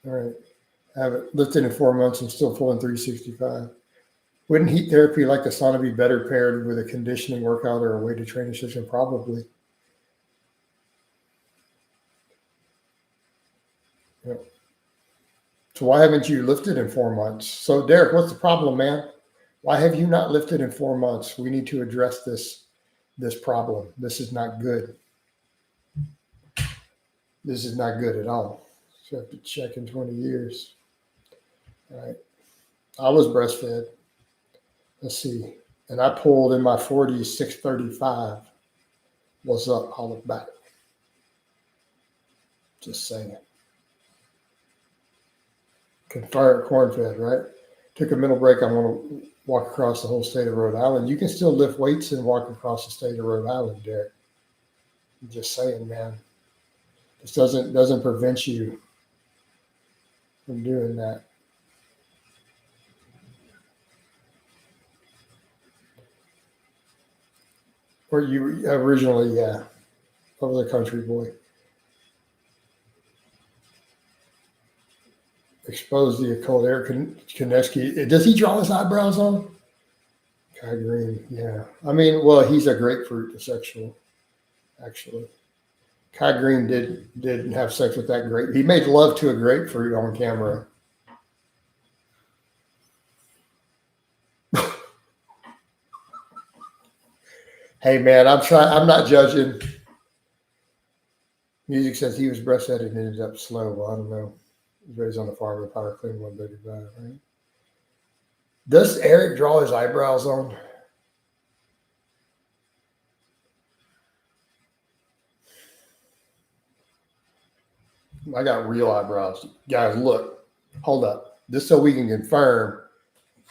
All right. I haven't lifted in 4 months and still pulling 365. Wouldn't heat therapy like the sauna be better paired with a conditioning workout or a weighted training session? Probably. Yeah. So why haven't you lifted in 4 months? So Derek, what's the problem, man? Why have you not lifted in 4 months? We need to address this problem. This is not good. This is not good at all. So I have to check in 20 years. All right. I was breastfed. Let's see. And I pulled in my 40s, 635. What's up? I'll look back. Just saying. Can fire at corn fed, right? Took a mental break. I want to walk across the whole state of Rhode Island. You can still lift weights and walk across the state of Rhode Island, Derek. I'm just saying, man. This doesn't prevent you from doing that. Where you originally, yeah, over the country boy. Expose the occult. Eric Konecki. Does he draw his eyebrows on? Kai Green, yeah. I mean, well, he's a grapefruit asexual, actually. Kai Green did have sex with that grape. He made love to a grapefruit on camera. Hey man, I'm not judging. Music says he was breastfed and ended up slow. Well, I don't know. He was raised on the farm with power clean 135, right? Does Eric draw his eyebrows on? I got real eyebrows. Guys, look. Hold up. Just so we can confirm,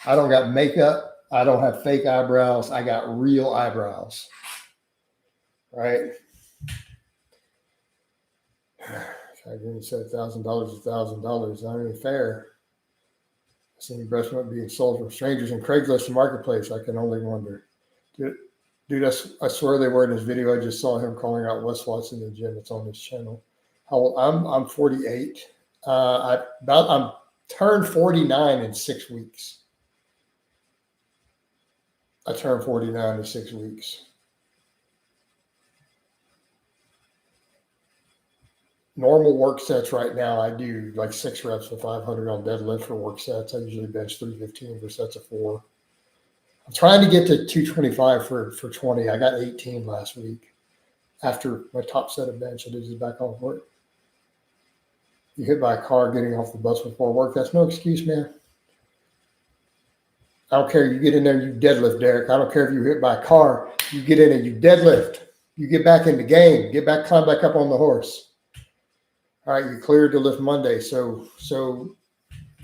I don't got makeup. I don't have fake eyebrows. I got real eyebrows. Right? I agree. Said $1,000 is $1,000. Not even fair. Seeing breast milk being sold from strangers in Craigslist and Marketplace. I can only wonder. Dude, I swear they were in his video. I just saw him calling out Wes Watson in the gym. It's on his channel. How old? I'm 48. I'm turned 49 in 6 weeks. I turned 49 in 6 weeks. Normal work sets right now, I do like 6 reps with 500 on deadlift for work sets. I usually bench 315 for sets of 4. I'm trying to get to 225 for 20. I got 18 last week after my top set of bench. I did just back off work. You hit by a car getting off the bus before work. That's no excuse, man. I don't care. You get in there and you deadlift, Derek. I don't care if you hit by a car. You get in and you deadlift. You get back in the game. Get back, climb back up on the horse. All right, you're cleared to lift Monday. So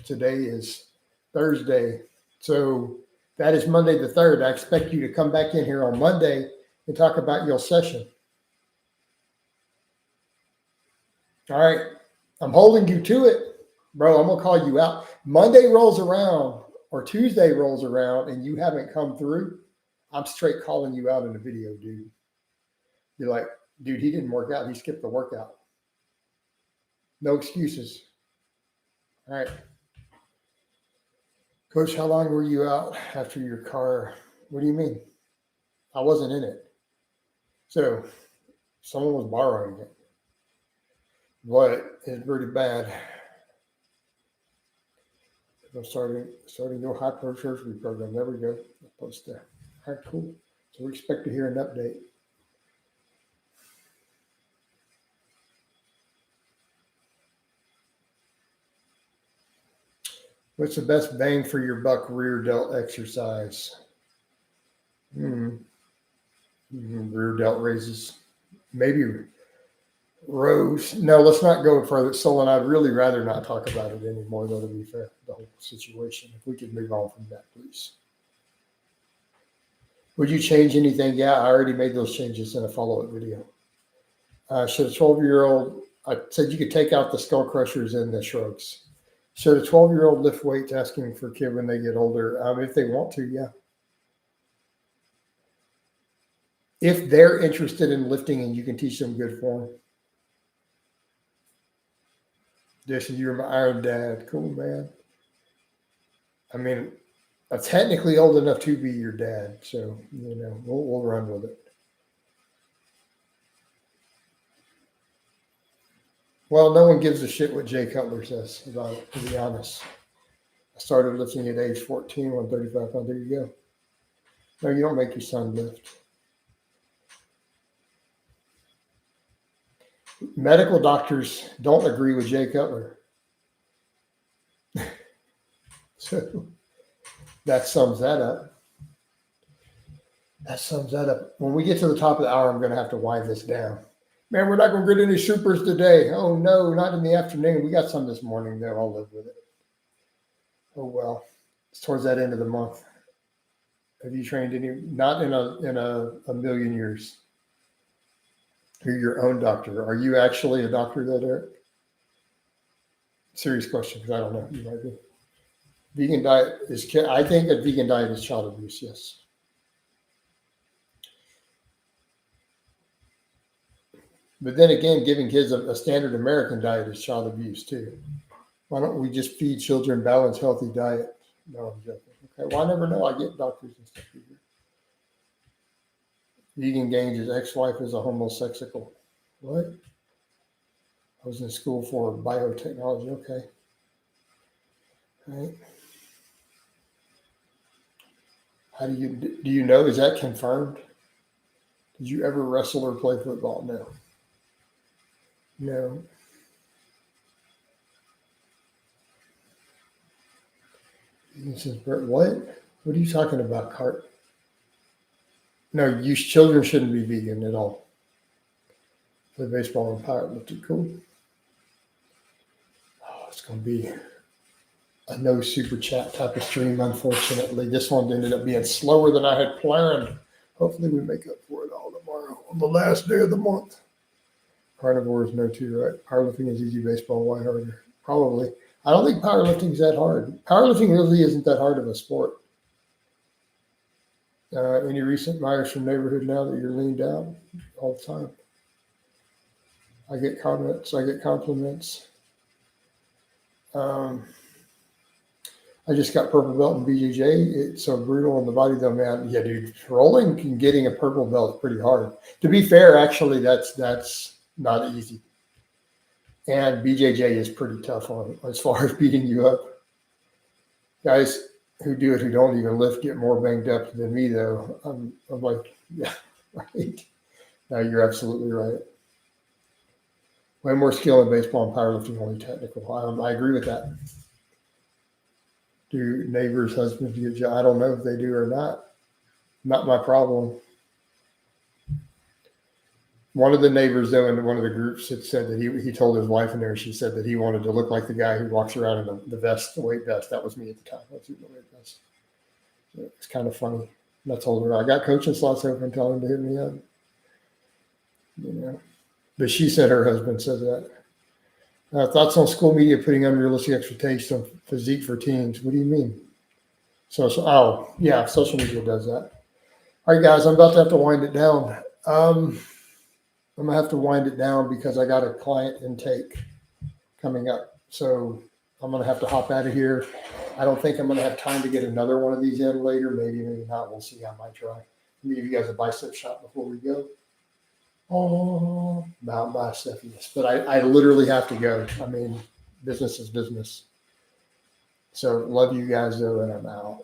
today is Thursday. So that is Monday the 3rd. I expect you to come back in here on Monday and talk about your session. All right. I'm holding you to it. Bro, I'm going to call you out. Monday rolls around or Tuesday rolls around and you haven't come through. I'm straight calling you out in the video, dude. You're like, dude, he didn't work out. He skipped the workout. No excuses. All right. Coach, how long were you out after your car? What do you mean? I wasn't in it. So someone was borrowing it. But it's pretty bad. I'm starting your hypertrophy program. There we go. I'll post there. All right, cool. So we expect to hear an update. What's the best bang for your buck rear delt exercise? Rear delt raises. Maybe rows. No, let's not go further. Solon, I'd really rather not talk about it anymore, though, to be fair, the whole situation. If we could move on from that, please. Would you change anything? Yeah, I already made those changes in a follow-up video. Should a 12-year-old, I said you could take out the skull crushers and the shrugs. Should a 12-year-old lift weights asking for a kid when they get older? If they want to, yeah. If they're interested in lifting and you can teach them good form. Jason, you're my iron dad. Cool, man. I mean, I'm technically old enough to be your dad, so, we'll run with it. Well, no one gives a shit what Jay Cutler says about it, to be honest. I started lifting at age 14, 135 pounds. There you go. No, you don't make your son lift. Medical doctors don't agree with Jay Cutler. So that sums that up. When we get to the top of the hour, I'm going to have to wind this down. Man, we're not going to get any supers today. Oh, no, not in the afternoon. We got some this morning, though. I'll live with it. Oh, well. It's towards that end of the month. Have you trained any? Not in a million years. You're your own doctor. Are you actually a doctor, though, Derek? Serious question, because I don't know. You might be. Vegan diet is, I think a vegan diet is child abuse, yes. But then again, giving kids a standard American diet is child abuse too. Why don't we just feed children balanced, healthy diet? No, I'm joking. Okay, well, I never know. I get doctors and stuff here. Vegan Gange's ex-wife is a homosexual. What? I was in school for biotechnology. Okay. All right. How do you know? Is that confirmed? Did you ever wrestle or play football? No. No. He says, Bert, what? What are you talking about, Cart? No, children shouldn't be vegan at all. Play baseball and powerlifting. Cool. Oh, it's going to be a no super chat type of stream, unfortunately. This one ended up being slower than I had planned. Hopefully we make up for it all tomorrow on the last day of the month. Carnivore is no two, right? Powerlifting is easy, baseball, why harder? Probably. I don't think powerlifting is that hard. Powerlifting really isn't that hard of a sport. Any recent admirers from neighborhood now that you're leaned out all the time? I get comments. I get compliments. I just got purple belt in BJJ. It's so brutal on the body, though, man. Yeah, dude, rolling and getting a purple belt is pretty hard. To be fair, actually, that's not easy. And BJJ is pretty tough on as far as beating you up. Guys who do it, who don't even lift, get more banged up than me, though. I'm like, yeah, right. No, you're absolutely right. Way more skill in baseball and powerlifting, only technical. I agree with that. Do neighbors' husbands get jobs? I don't know if they do or not. Not my problem. One of the neighbors, though, in one of the groups had said that he told his wife in there, she said that he wanted to look like the guy who walks around in the vest, the weight vest. That was me at the time. I was in the weight vest. So it's kind of funny. And I told her, I got coaching slots open, tell him to hit me up. But she said her husband said that. Thoughts on school media putting unrealistic expectations on physique for teens. What do you mean? Oh, yeah, social media does that. All right, guys, I'm about to have to wind it down. I'm gonna have to wind it down because I got a client intake coming up. So I'm gonna have to hop out of here. I don't think I'm gonna have time to get another one of these in later. Maybe, maybe not. We'll see. I might try. Give you guys a bicep shot before we go. Oh, about bicepness. But I literally have to go. I mean, business is business. So love you guys though, and I'm out.